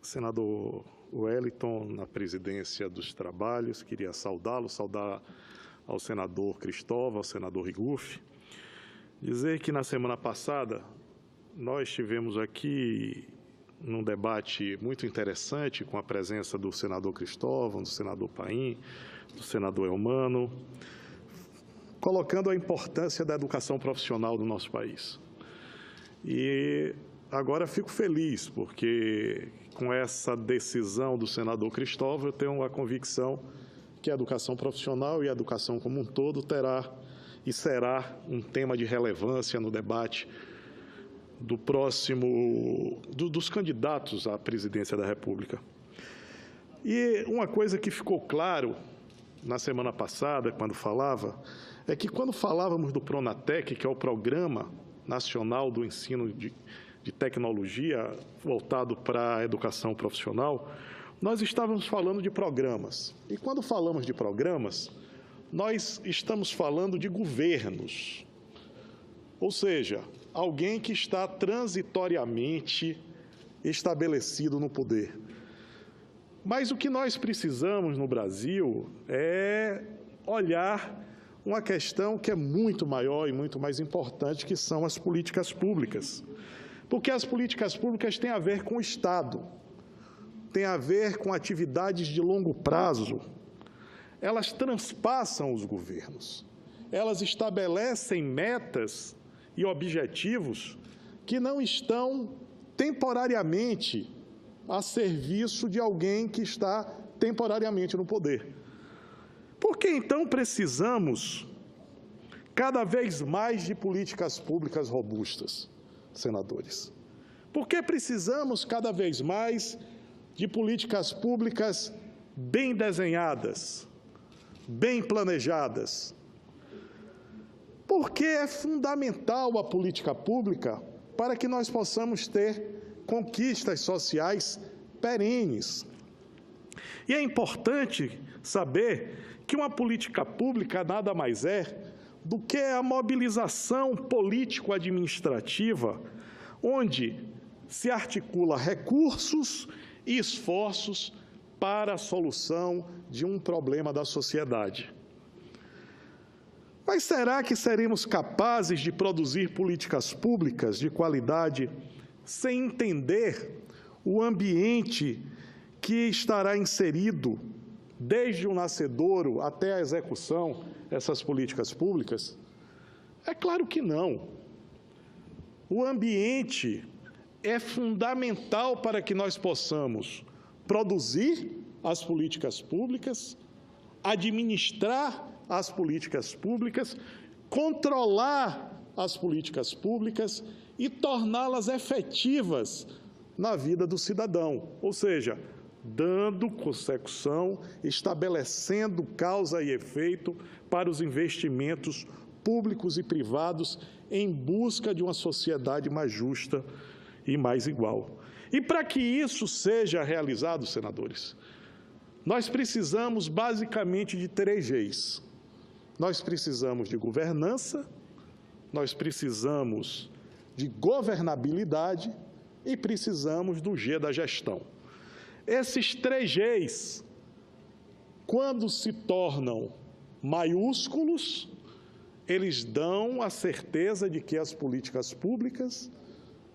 Senador Wellington, na presidência dos trabalhos, queria saudá-lo, saudar ao senador Cristóvão, ao senador Rigufe, dizer que na semana passada nós tivemos aqui num debate muito interessante com a presença do senador Cristóvão, do senador Paim, do senador Eumano, colocando a importância da educação profissional do nosso país. E agora fico feliz, porque com essa decisão do senador Cristóvão, eu tenho a convicção que a educação profissional e a educação como um todo terá e será um tema de relevância no debate dos candidatos à presidência da República. E uma coisa que ficou claro na semana passada, quando falava, é que quando falávamos do Pronatec, que é o Programa Nacional do Ensino de Tecnologia voltado para a educação profissional, nós estávamos falando de programas. E quando falamos de programas, nós estamos falando de governos, ou seja, alguém que está transitoriamente estabelecido no poder. Mas o que nós precisamos no Brasil é olhar uma questão que é muito maior e muito mais importante, que são as políticas públicas. Porque as políticas públicas têm a ver com o Estado, têm a ver com atividades de longo prazo. Elas transpassam os governos, elas estabelecem metas e objetivos que não estão temporariamente a serviço de alguém que está temporariamente no poder. Por que, então, precisamos cada vez mais de políticas públicas robustas, senadores? Por que precisamos cada vez mais de políticas públicas bem desenhadas, bem planejadas? Porque é fundamental a política pública para que nós possamos ter conquistas sociais perenes. E é importante saber que uma política pública nada mais é do que a mobilização político-administrativa, onde se articula recursos e esforços para a solução de um problema da sociedade. Mas será que seremos capazes de produzir políticas públicas de qualidade sem entender o ambiente que estará inserido desde o nascedouro até a execução dessas políticas públicas? É claro que não. O ambiente é fundamental para que nós possamos produzir as políticas públicas, administrar as políticas públicas, controlar as políticas públicas e torná-las efetivas na vida do cidadão, ou seja, dando consecução, estabelecendo causa e efeito para os investimentos públicos e privados em busca de uma sociedade mais justa e mais igual. E para que isso seja realizado, senadores, nós precisamos basicamente de 3 Gs. Nós precisamos de governança, nós precisamos de governabilidade e precisamos do G da gestão. Esses 3 Gs, quando se tornam maiúsculos, eles dão a certeza de que as políticas públicas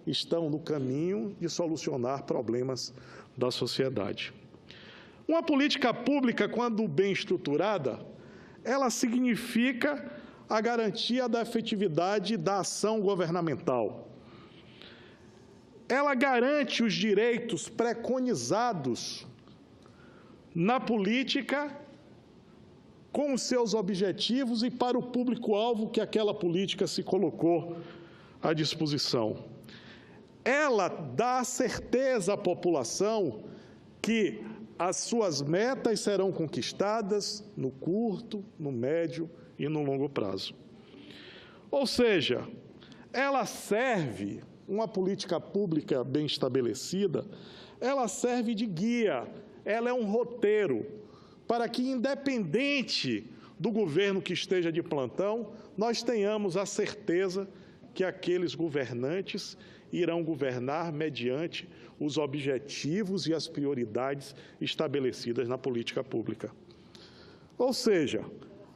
estão no caminho de solucionar problemas da sociedade. Uma política pública, quando bem estruturada, ela significa a garantia da efetividade da ação governamental. Ela garante os direitos preconizados na política com os seus objetivos e para o público-alvo que aquela política se colocou à disposição. Ela dá certeza à população que as suas metas serão conquistadas no curto, no médio e no longo prazo. Ou seja, ela serve, uma política pública bem estabelecida, ela serve de guia, ela é um roteiro para que, independente do governo que esteja de plantão, nós tenhamos a certeza que aqueles governantes irão governar mediante os objetivos e as prioridades estabelecidas na política pública. Ou seja,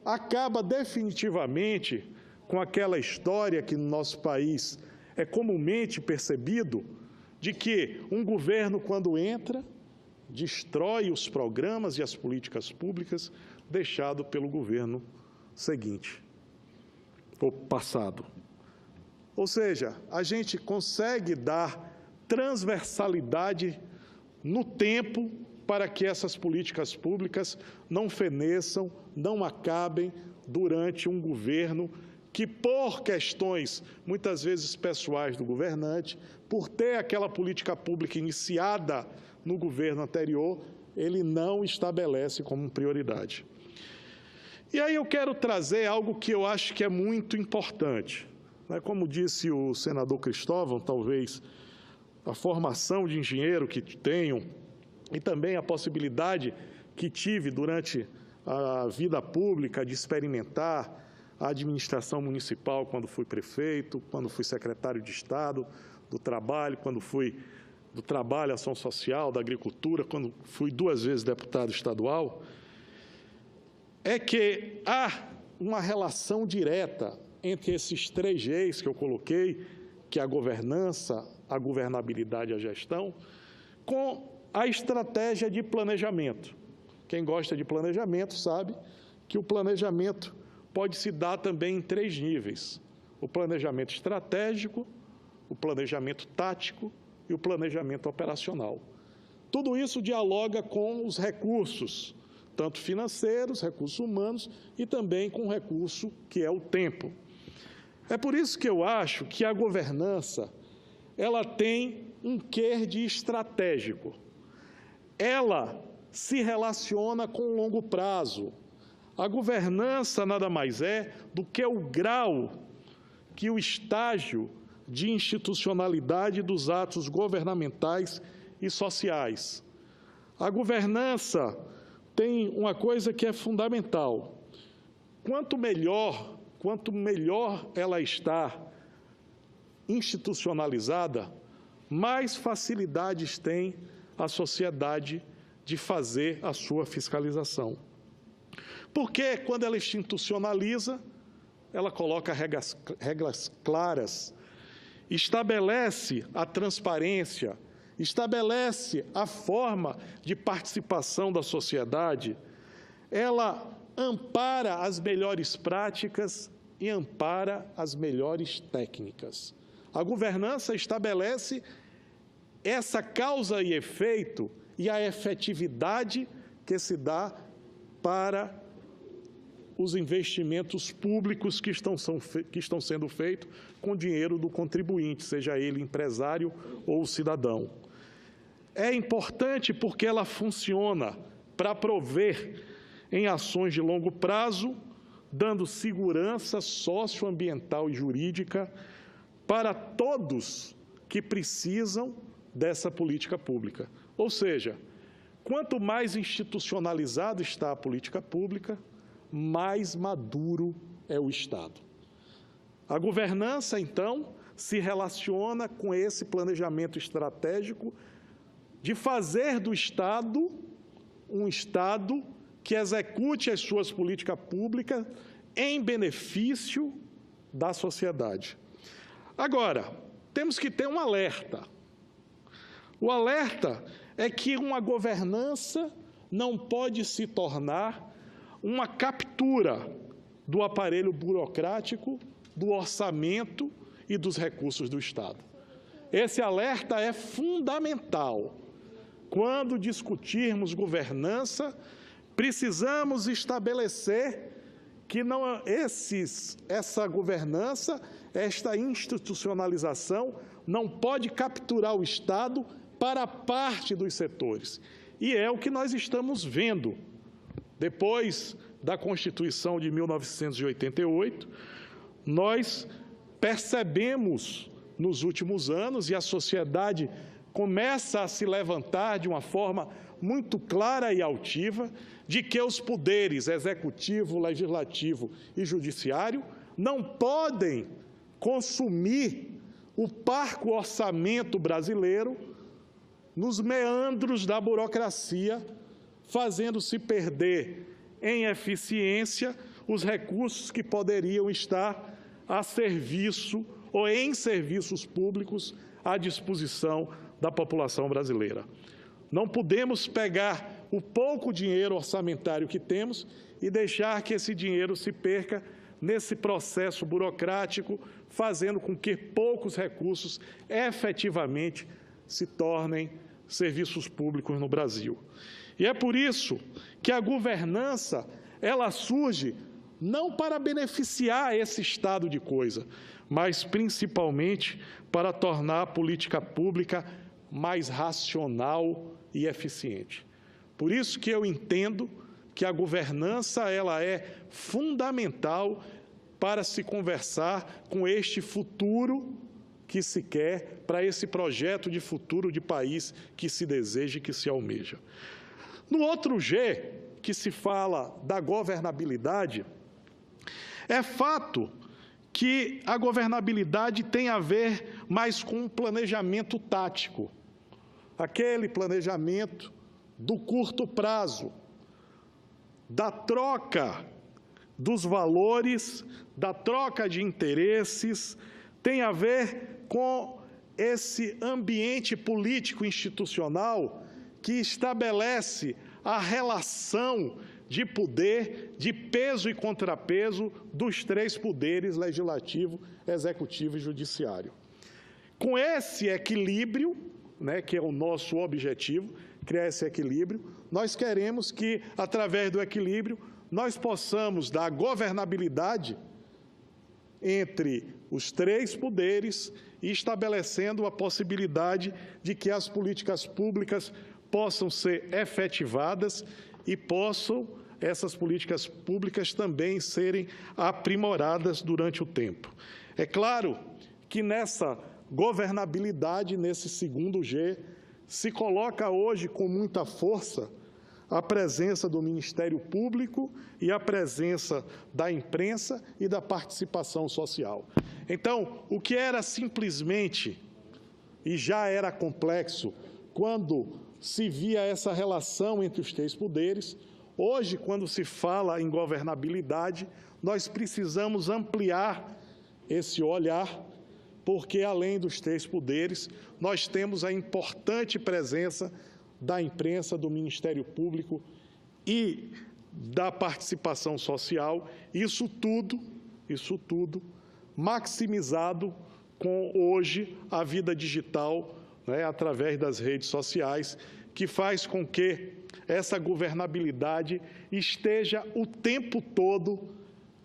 acaba definitivamente com aquela história que no nosso país é comumente percebido, de que um governo, quando entra, destrói os programas e as políticas públicas deixado pelo governo seguinte, ou passado. Ou seja, a gente consegue dar transversalidade no tempo para que essas políticas públicas não feneçam, não acabem durante um governo que, por questões muitas vezes pessoais do governante, por ter aquela política pública iniciada no governo anterior, ele não estabelece como prioridade. E aí eu quero trazer algo que eu acho que é muito importante. Como disse o senador Cristóvão, talvez a formação de engenheiro que tenho e também a possibilidade que tive durante a vida pública de experimentar a administração municipal quando fui prefeito, quando fui secretário de Estado do Trabalho, quando fui do Trabalho, Ação Social, da Agricultura, quando fui 2 vezes deputado estadual, é que há uma relação direta entre esses 3 Gs que eu coloquei, que é a governança, a governabilidade e a gestão, com a estratégia de planejamento. Quem gosta de planejamento sabe que o planejamento pode se dar também em 3 níveis: o planejamento estratégico, o planejamento tático e o planejamento operacional. Tudo isso dialoga com os recursos, tanto financeiros, recursos humanos, e também com o recurso que é o tempo. É por isso que eu acho que a governança, ela tem um quê de estratégico. Ela se relaciona com o longo prazo. A governança nada mais é do que o grau, que o estágio de institucionalidade dos atos governamentais e sociais. A governança tem uma coisa que é fundamental. Quanto melhor ela está institucionalizada, mais facilidades tem a sociedade de fazer a sua fiscalização. Porque quando ela institucionaliza, ela coloca regras claras, estabelece a transparência, estabelece a forma de participação da sociedade, ela ampara as melhores práticas e ampara as melhores técnicas. A governança estabelece essa causa e efeito e a efetividade que se dá para os investimentos públicos que estão sendo feitos com dinheiro do contribuinte, seja ele empresário ou cidadão. É importante porque ela funciona para prover em ações de longo prazo, dando segurança socioambiental e jurídica para todos que precisam dessa política pública. Ou seja, quanto mais institucionalizada está a política pública, mais maduro é o Estado. A governança, então, se relaciona com esse planejamento estratégico de fazer do Estado um Estado que execute as suas políticas públicas em benefício da sociedade. Agora, temos que ter um alerta. O alerta é que uma governança não pode se tornar uma captura do aparelho burocrático, do orçamento e dos recursos do Estado. Esse alerta é fundamental. Quando discutirmos governança, precisamos estabelecer que essa governança, esta institucionalização, não pode capturar o Estado para parte dos setores. E é o que nós estamos vendo. Depois da Constituição de 1988, nós percebemos nos últimos anos, e a sociedade começa a se levantar de uma forma muito clara e altiva, de que os poderes executivo, legislativo e judiciário não podem consumir o parco orçamento brasileiro nos meandros da burocracia, fazendo-se perder em eficiência os recursos que poderiam estar a serviço ou em serviços públicos à disposição da população brasileira. Não podemos pegar o pouco dinheiro orçamentário que temos e deixar que esse dinheiro se perca nesse processo burocrático, fazendo com que poucos recursos efetivamente se tornem serviços públicos no Brasil. E é por isso que a governança, ela surge não para beneficiar esse estado de coisa, mas principalmente para tornar a política pública mais racional e eficiente. Por isso que eu entendo que a governança ela é fundamental para se conversar com este futuro que se quer, para esse projeto de futuro de país que se deseja e que se almeja. No outro G, que se fala da governabilidade, é fato que a governabilidade tem a ver mais com um planejamento tático, aquele planejamento do curto prazo, da troca dos valores, da troca de interesses, tem a ver com esse ambiente político institucional que estabelece a relação de poder, de peso e contrapeso dos três poderes, legislativo, executivo e judiciário. Com esse equilíbrio, que é o nosso objetivo, criar esse equilíbrio, nós queremos que, através do equilíbrio, nós possamos dar governabilidade entre os três poderes e estabelecendo a possibilidade de que as políticas públicas possam ser efetivadas e possam essas políticas públicas também serem aprimoradas durante o tempo. É claro que nessa governabilidade, nesse segundo G, se coloca hoje com muita força a presença do Ministério Público e a presença da imprensa e da participação social. Então, o que era simplesmente, e já era complexo, quando se via essa relação entre os três poderes, hoje, quando se fala em governabilidade, nós precisamos ampliar esse olhar, porque, além dos três poderes, nós temos a importante presença da imprensa, do Ministério Público e da participação social, isso tudo maximizado com, hoje, a vida digital, através das redes sociais, que faz com que essa governabilidade esteja o tempo todo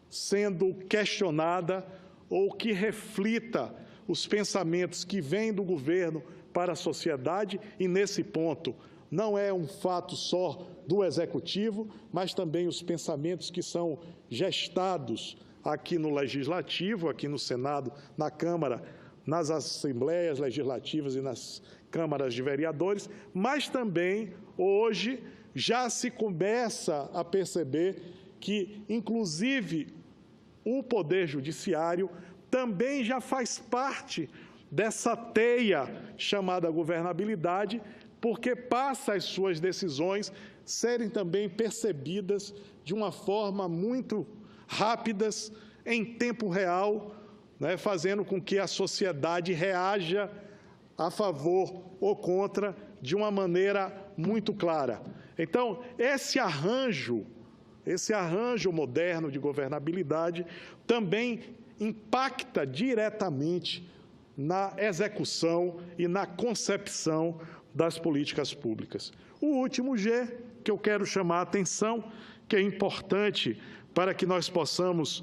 sendo questionada ou que reflita os pensamentos que vêm do governo para a sociedade, e nesse ponto não é um fato só do Executivo, mas também os pensamentos que são gestados aqui no Legislativo, aqui no Senado, na Câmara, nas Assembleias Legislativas e nas câmaras de vereadores, mas também, hoje, já se começa a perceber que, inclusive, o Poder Judiciário também já faz parte dessa teia chamada governabilidade, porque passa as suas decisões serem também percebidas de uma forma muito rápidas, em tempo real, fazendo com que a sociedade reaja a favor ou contra de uma maneira muito clara. Então, esse arranjo moderno de governabilidade também impacta diretamente na execução e na concepção das políticas públicas. O último G, que eu quero chamar a atenção, que é importante para que nós possamos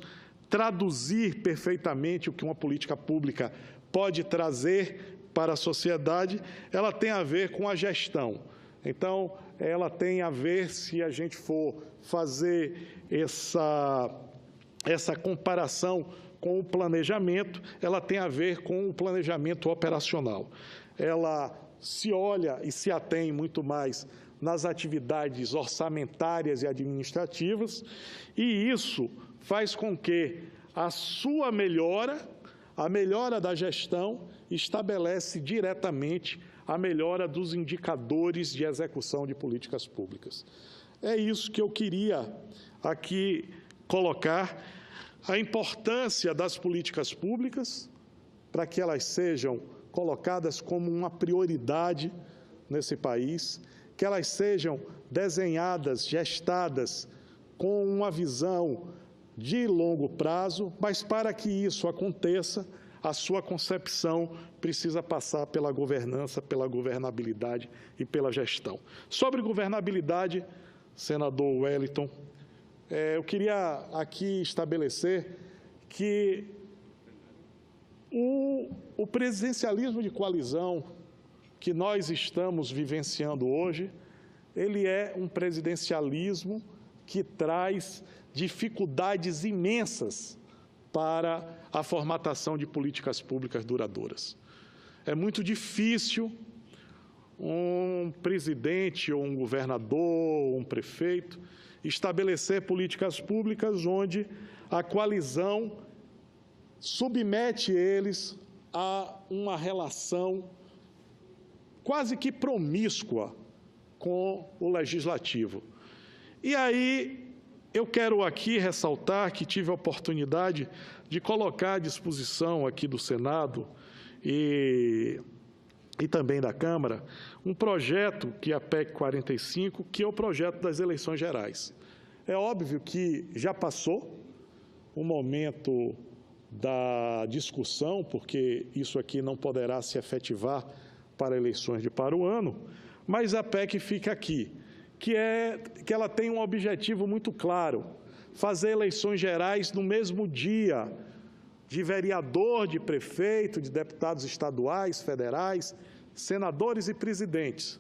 traduzir perfeitamente o que uma política pública pode trazer para a sociedade, ela tem a ver com a gestão. Então, ela tem a ver, se a gente for fazer essa comparação com o planejamento, ela tem a ver com o planejamento operacional. Ela se olha e se atém muito mais nas atividades orçamentárias e administrativas, e isso faz com que a sua melhora, a melhora da gestão, estabelece diretamente a melhora dos indicadores de execução de políticas públicas. É isso que eu queria aqui colocar, a importância das políticas públicas, para que elas sejam colocadas como uma prioridade nesse país, que elas sejam desenhadas, gestadas com uma visão de longo prazo, mas para que isso aconteça, a sua concepção precisa passar pela governança, pela governabilidade e pela gestão. Sobre governabilidade, senador Wellington, eu queria aqui estabelecer que o presidencialismo de coalizão que nós estamos vivenciando hoje, ele é um presidencialismo que traz dificuldades imensas para a formatação de políticas públicas duradouras. É muito difícil um presidente ou um governador ou um prefeito estabelecer políticas públicas onde a coalizão submete eles a uma relação quase que promíscua com o legislativo. E aí, eu quero aqui ressaltar que tive a oportunidade de colocar à disposição aqui do Senado e também da Câmara um projeto, que é a PEC 45, que é o projeto das eleições gerais. É óbvio que já passou o momento da discussão, porque isso aqui não poderá se efetivar para eleições para o ano, mas a PEC fica aqui, que ela tem um objetivo muito claro, fazer eleições gerais no mesmo dia de vereador, de prefeito, de deputados estaduais, federais, senadores e presidentes,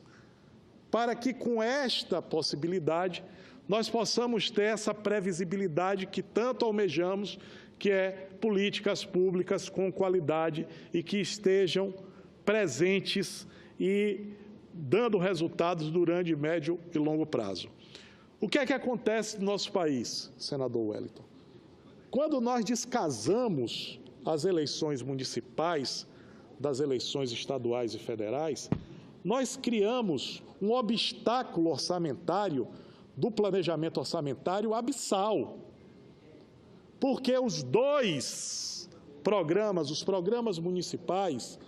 para que com esta possibilidade nós possamos ter essa previsibilidade que tanto almejamos, que é políticas públicas com qualidade e que estejam presentes e dando resultados durante médio e longo prazo. O que é que acontece no nosso país, senador Wellington? Quando nós descasamos as eleições municipais das eleições estaduais e federais, nós criamos um obstáculo orçamentário do planejamento orçamentário abissal, porque os dois programas, os programas municipais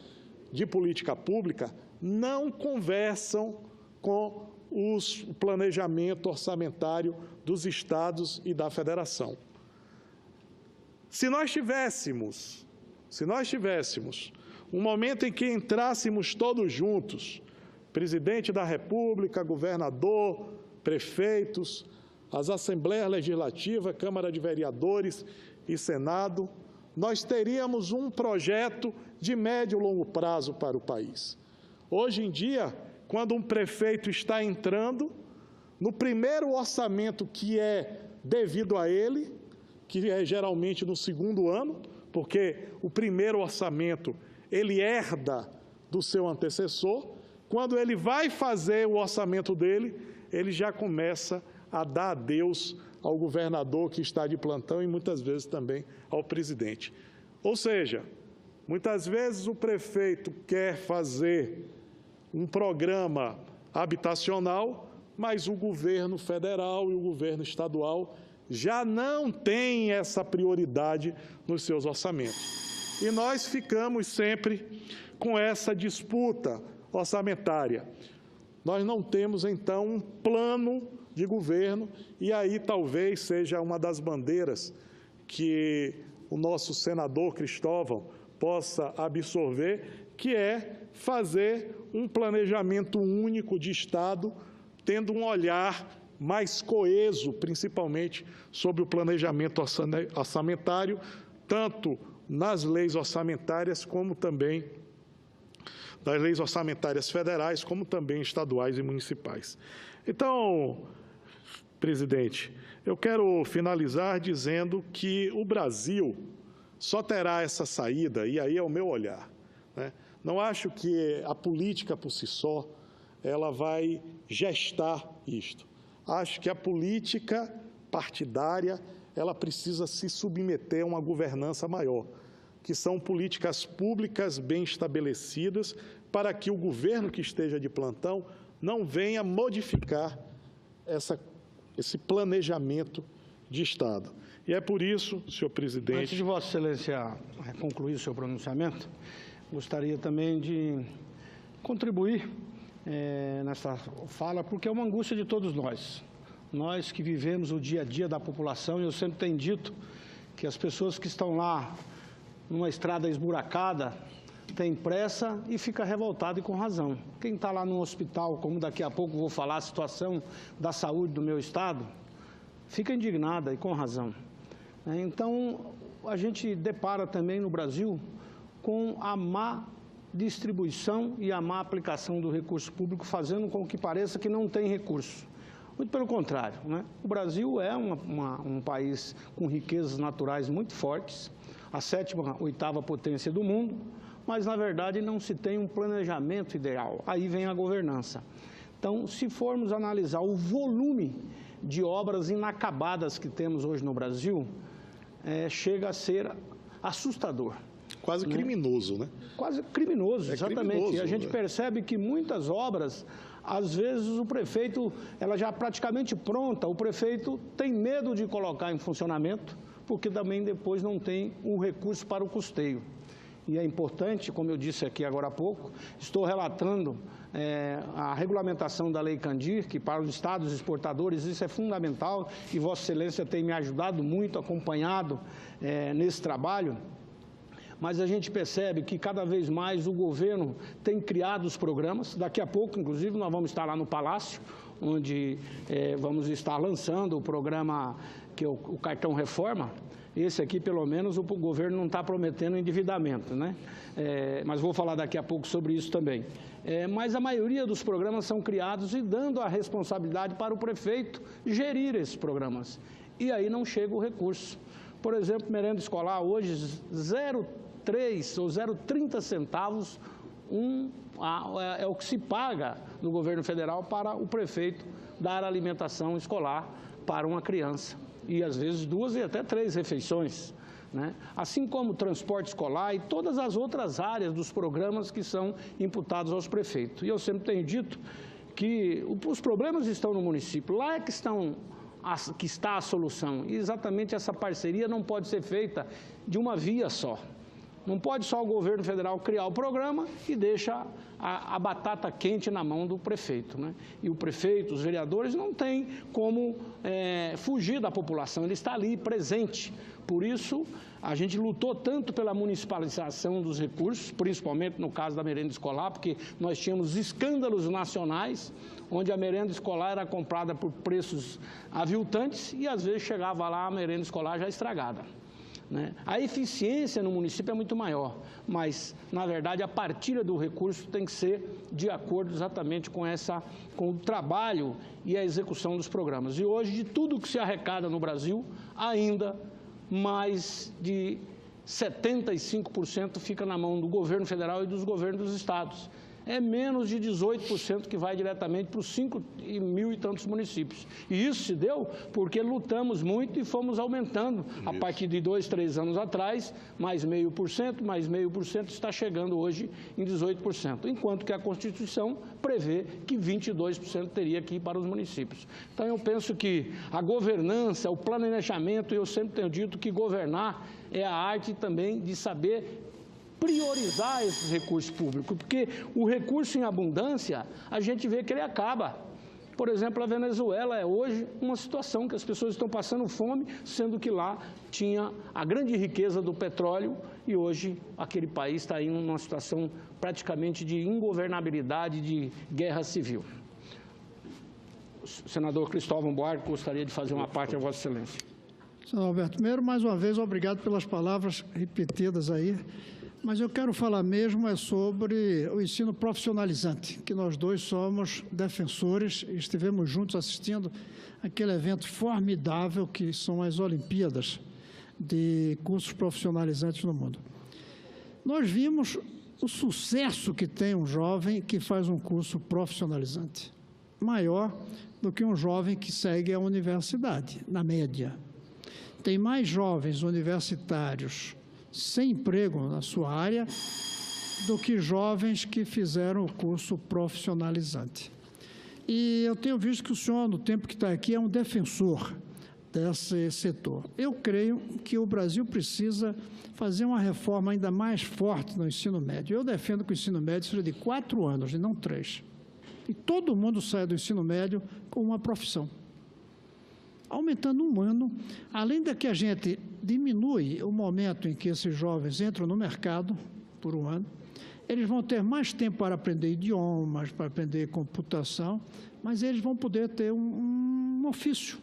de política pública, não conversam com o planejamento orçamentário dos estados e da federação. Se nós tivéssemos um momento em que entrássemos todos juntos, presidente da República, governador, prefeitos, as Assembleias Legislativas, Câmara de Vereadores e Senado, nós teríamos um projeto de médio e longo prazo para o país. Hoje em dia, quando um prefeito está entrando, no primeiro orçamento que é devido a ele, que é geralmente no segundo ano, porque o primeiro orçamento ele herda do seu antecessor, quando ele vai fazer o orçamento dele, ele já começa a dar adeus ao governador que está de plantão e muitas vezes também ao presidente. Ou seja, muitas vezes o prefeito quer fazer um programa habitacional, mas o governo federal e o governo estadual já não têm essa prioridade nos seus orçamentos. E nós ficamos sempre com essa disputa orçamentária. Nós não temos, então, um plano de governo, e aí talvez seja uma das bandeiras que o nosso senador Cristóvão possa absorver, que é fazer um planejamento único de Estado, tendo um olhar mais coeso, principalmente sobre o planejamento orçamentário, tanto nas leis orçamentárias, como também das leis orçamentárias federais, como também estaduais e municipais. Então, presidente, eu quero finalizar dizendo que o Brasil só terá essa saída, e aí é o meu olhar, né? Não acho que a política por si só ela vai gestar isto. Acho que a política partidária ela precisa se submeter a uma governança maior, que são políticas públicas bem estabelecidas para que o governo que esteja de plantão não venha modificar esse planejamento de Estado. E é por isso, senhor presidente... Antes de Vossa Excelência concluir o seu pronunciamento, gostaria também de contribuir nessa fala, porque é uma angústia de todos nós. Nós que vivemos o dia a dia da população, eu sempre tenho dito que as pessoas que estão lá numa estrada esburacada têm pressa e fica revoltado e com razão. Quem está lá no hospital, como daqui a pouco vou falar a situação da saúde do meu estado, fica indignada e com razão. Então, a gente depara também no Brasil com a má distribuição e a má aplicação do recurso público, fazendo com que pareça que não tem recurso. Muito pelo contrário, né? O Brasil é um país com riquezas naturais muito fortes, a 7ª, 8ª potência do mundo, mas, na verdade, não se tem um planejamento ideal. Aí vem a governança. Então, se formos analisar o volume de obras inacabadas que temos hoje no Brasil, chega a ser assustador. Quase criminoso, né? Quase criminoso, exatamente. Criminoso, e a gente percebe que muitas obras, às vezes o prefeito, ela já praticamente pronta, o prefeito tem medo de colocar em funcionamento, porque também depois não tem o recurso para o custeio. E é importante, como eu disse aqui agora há pouco, estou relatando a regulamentação da Lei Candir, que para os estados exportadores isso é fundamental, e Vossa Excelência tem me ajudado muito, acompanhado nesse trabalho. Mas a gente percebe que cada vez mais o governo tem criado os programas. Daqui a pouco, inclusive, nós vamos estar lá no Palácio, onde vamos estar lançando o programa que é o Cartão Reforma. Esse aqui, pelo menos, o governo não está prometendo endividamento, né? Mas vou falar daqui a pouco sobre isso também. Mas a maioria dos programas são criados e dando a responsabilidade para o prefeito gerir esses programas. E aí não chega o recurso. Por exemplo, merenda escolar hoje, 0,3 ou 0,30 centavos é o que se paga no governo federal para o prefeito dar alimentação escolar para uma criança. E às vezes 2 e até 3 refeições, né? Assim como o transporte escolar e todas as outras áreas dos programas que são imputados aos prefeitos. E eu sempre tenho dito que os problemas estão no município, lá é que está a solução. E exatamente essa parceria não pode ser feita de uma via só. Não pode só o governo federal criar o programa e deixa a batata quente na mão do prefeito, né? E o prefeito, os vereadores não têm como fugir da população, ele está ali presente. Por isso, a gente lutou tanto pela municipalização dos recursos, principalmente no caso da merenda escolar, porque nós tínhamos escândalos nacionais, onde a merenda escolar era comprada por preços aviltantes e às vezes chegava lá a merenda escolar já estragada, né? A eficiência no município é muito maior, mas, na verdade, a partilha do recurso tem que ser de acordo exatamente com o trabalho e a execução dos programas. E hoje, de tudo que se arrecada no Brasil, ainda mais de 75% fica na mão do governo federal e dos governos dos estados. É menos de 18% que vai diretamente para os 5.000 e tantos municípios. E isso se deu porque lutamos muito e fomos aumentando. A partir de 2, 3 anos atrás, mais 0,5%, está chegando hoje em 18%. Enquanto que a Constituição prevê que 22% teria que ir para os municípios. Então, eu penso que a governança, o planejamento, eu sempre tenho dito que governar é a arte também de saber priorizar esses recursos públicos, porque o recurso em abundância, a gente vê que ele acaba. Por exemplo, a Venezuela é hoje uma situação que as pessoas estão passando fome, sendo que lá tinha a grande riqueza do petróleo e hoje aquele país está em uma situação praticamente de ingovernabilidade, de guerra civil. O senador Cristóvão Buarque gostaria de fazer uma parte a Vossa Excelência. Senador Alberto, primeiro, mais uma vez, obrigado pelas palavras repetidas aí. Mas eu quero falar mesmo sobre o ensino profissionalizante, que nós dois somos defensores e estivemos juntos assistindo aquele evento formidável que são as Olimpíadas de cursos profissionalizantes no mundo. Nós vimos o sucesso que tem um jovem que faz um curso profissionalizante, maior do que um jovem que segue a universidade, na média. Tem mais jovens universitários sem emprego na sua área do que jovens que fizeram o curso profissionalizante. E eu tenho visto que o senhor, no tempo que está aqui, é um defensor desse setor. Eu creio que o Brasil precisa fazer uma reforma ainda mais forte no ensino médio. Eu defendo que o ensino médio seja de 4 anos e não 3. E todo mundo saia do ensino médio com uma profissão. Aumentando 1 ano, além de que a gente diminui o momento em que esses jovens entram no mercado, por 1 ano, eles vão ter mais tempo para aprender idiomas, para aprender computação, mas eles vão poder ter um ofício,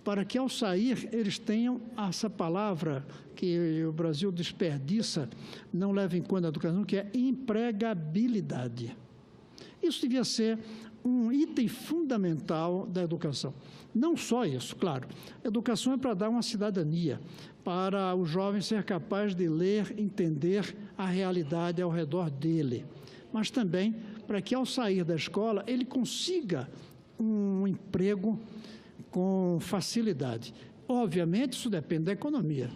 para que, ao sair, eles tenham essa palavra que o Brasil desperdiça, não leva em conta a educação, que é empregabilidade. Isso devia ser um item fundamental da educação. Não só isso, claro. A educação é para dar uma cidadania, para o jovem ser capaz de ler, entender a realidade ao redor dele, mas também para que, ao sair da escola, ele consiga um emprego com facilidade. Obviamente, isso depende da economia,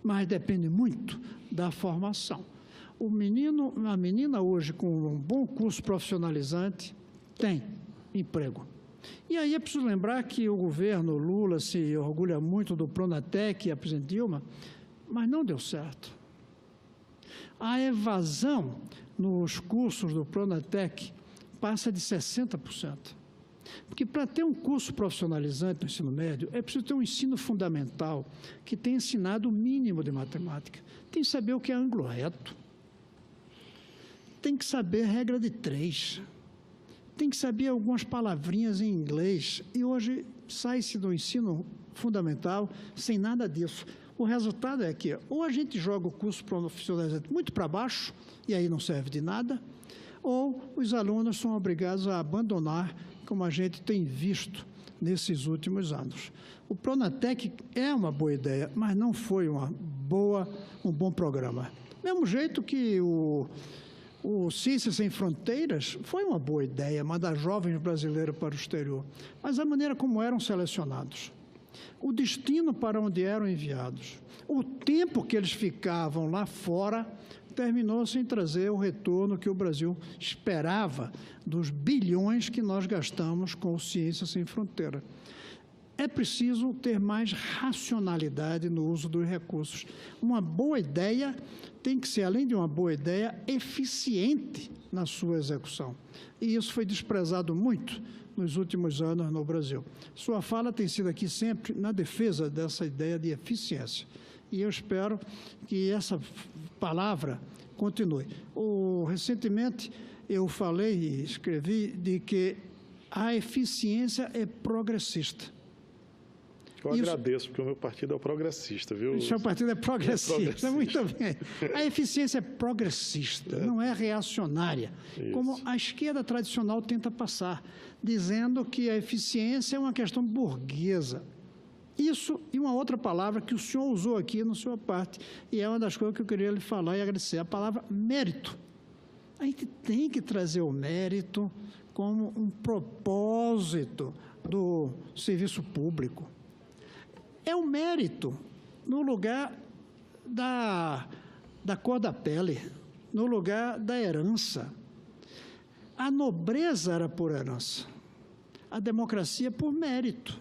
mas depende muito da formação. O menino, a menina hoje, com um bom curso profissionalizante, tem emprego. E aí é preciso lembrar que o governo Lula se orgulha muito do Pronatec e a presidente Dilma, mas não deu certo. A evasão nos cursos do Pronatec passa de 60%. Porque para ter um curso profissionalizante no ensino médio, é preciso ter um ensino fundamental que tenha ensinado o mínimo de matemática. Tem que saber o que é ângulo reto. Tem que saber regra de 3. Tem que saber algumas palavrinhas em inglês. E hoje sai-se do ensino fundamental sem nada disso. O resultado é que ou a gente joga o curso profissionalizante muito para baixo, e aí não serve de nada, ou os alunos são obrigados a abandonar, como a gente tem visto nesses últimos anos. O Pronatec é uma boa ideia, mas não foi um bom programa. Do mesmo jeito que o Ciências Sem Fronteiras foi uma boa ideia, mandar jovens brasileiros para o exterior, mas a maneira como eram selecionados, o destino para onde eram enviados, o tempo que eles ficavam lá fora, terminou sem trazer o retorno que o Brasil esperava dos bilhões que nós gastamos com o Ciências Sem Fronteira. É preciso ter mais racionalidade no uso dos recursos. Uma boa ideia tem que ser, além de uma boa ideia, eficiente na sua execução. E isso foi desprezado muito nos últimos anos no Brasil. Sua fala tem sido aqui sempre na defesa dessa ideia de eficiência. E eu espero que essa palavra continue. Recentemente, eu falei e escrevi de que a eficiência é progressista. Eu agradeço, porque o meu partido é o progressista, viu? O seu partido é progressista, muito bem. A eficiência é progressista, não é reacionária, como a esquerda tradicional tenta passar, dizendo que a eficiência é uma questão burguesa. Isso e uma outra palavra que o senhor usou aqui na sua parte, e é uma das coisas que eu queria lhe falar e agradecer, a palavra mérito. A gente tem que trazer o mérito como um propósito do serviço público. É o mérito no lugar da cor da pele, no lugar da herança. A nobreza era por herança, a democracia por mérito.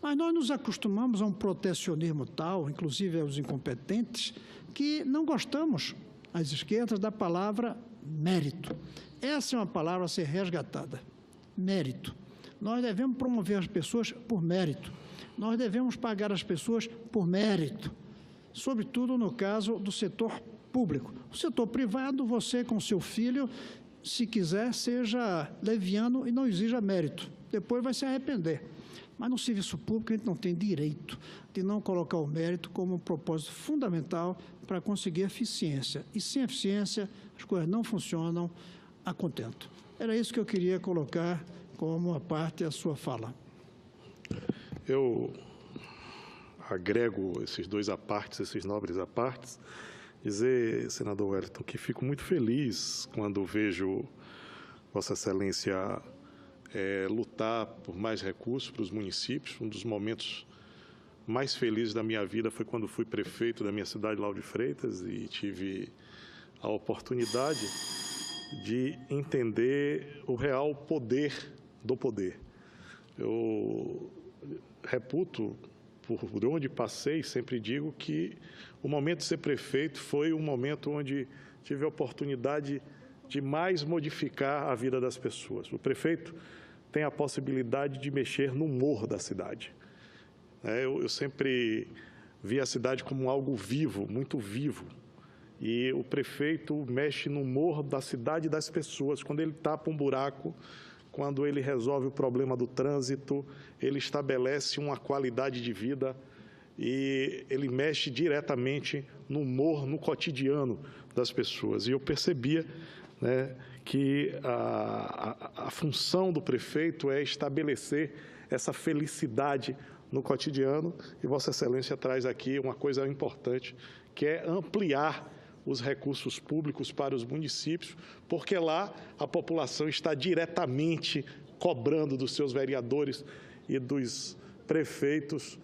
Mas nós nos acostumamos a um protecionismo tal, inclusive aos incompetentes, que não gostamos, às esquerdas, da palavra mérito. Essa é uma palavra a ser resgatada, mérito. Nós devemos promover as pessoas por mérito. Nós devemos pagar as pessoas por mérito, sobretudo no caso do setor público. O setor privado, você com seu filho, se quiser, seja leviano e não exija mérito. Depois vai se arrepender. Mas no serviço público a gente não tem direito de não colocar o mérito como um propósito fundamental para conseguir eficiência. E sem eficiência as coisas não funcionam a contento. Era isso que eu queria colocar como uma parte da sua fala. Eu agrego esses dois apartes, esses nobres apartes, dizer, senador Wellington, que fico muito feliz quando vejo Vossa Excelência lutar por mais recursos para os municípios, um dos momentos mais felizes da minha vida foi quando fui prefeito da minha cidade, Lauro de Freitas, e tive a oportunidade de entender o real poder do poder. Eu reputo, por onde passei, sempre digo que o momento de ser prefeito foi um momento onde tive a oportunidade de mais modificar a vida das pessoas. O prefeito tem a possibilidade de mexer no humor da cidade. Eu sempre vi a cidade como algo vivo, muito vivo. E o prefeito mexe no humor da cidade e das pessoas. Quando ele tapa um buraco, quando ele resolve o problema do trânsito, ele estabelece uma qualidade de vida e ele mexe diretamente no humor, no cotidiano das pessoas. E eu percebia, né, que a função do prefeito é estabelecer essa felicidade no cotidiano, e Vossa Excelência traz aqui uma coisa importante, que é ampliar os recursos públicos para os municípios, porque lá a população está diretamente cobrando dos seus vereadores e dos prefeitos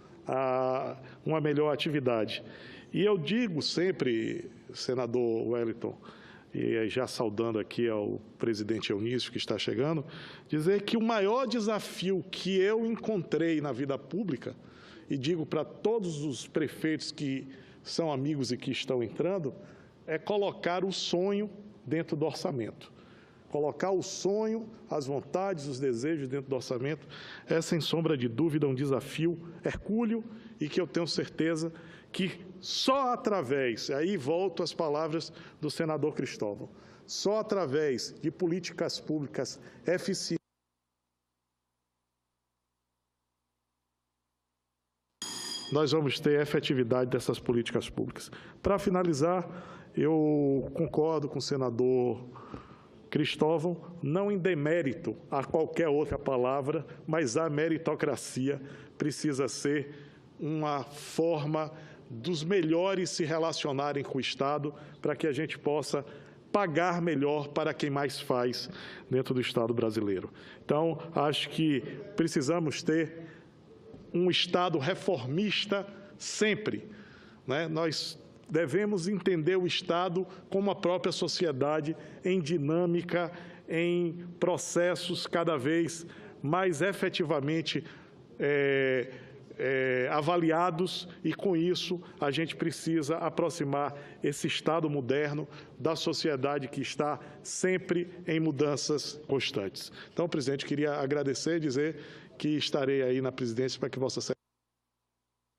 uma melhor atividade. E eu digo sempre, senador Wellington, e já saudando aqui ao presidente Eunício, que está chegando, dizer que o maior desafio que eu encontrei na vida pública, e digo para todos os prefeitos que são amigos e que estão entrando, é colocar o sonho dentro do orçamento. Colocar o sonho, as vontades, os desejos dentro do orçamento é, sem sombra de dúvida, um desafio hercúleo e que eu tenho certeza que só através, aí volto às palavras do senador Cristóvão, só através de políticas públicas eficientes, nós vamos ter efetividade dessas políticas públicas. Para finalizar, eu concordo com o senador Cristóvão, não em demérito a qualquer outra palavra, mas a meritocracia precisa ser uma forma dos melhores se relacionarem com o Estado para que a gente possa pagar melhor para quem mais faz dentro do Estado brasileiro. Então, acho que precisamos ter um Estado reformista sempre, né? Nós devemos entender o Estado como a própria sociedade em dinâmica, em processos cada vez mais efetivamente avaliados, e com isso a gente precisa aproximar esse Estado moderno da sociedade que está sempre em mudanças constantes. Então, presidente, queria agradecer e dizer que estarei aí na presidência para que Vossa Excelência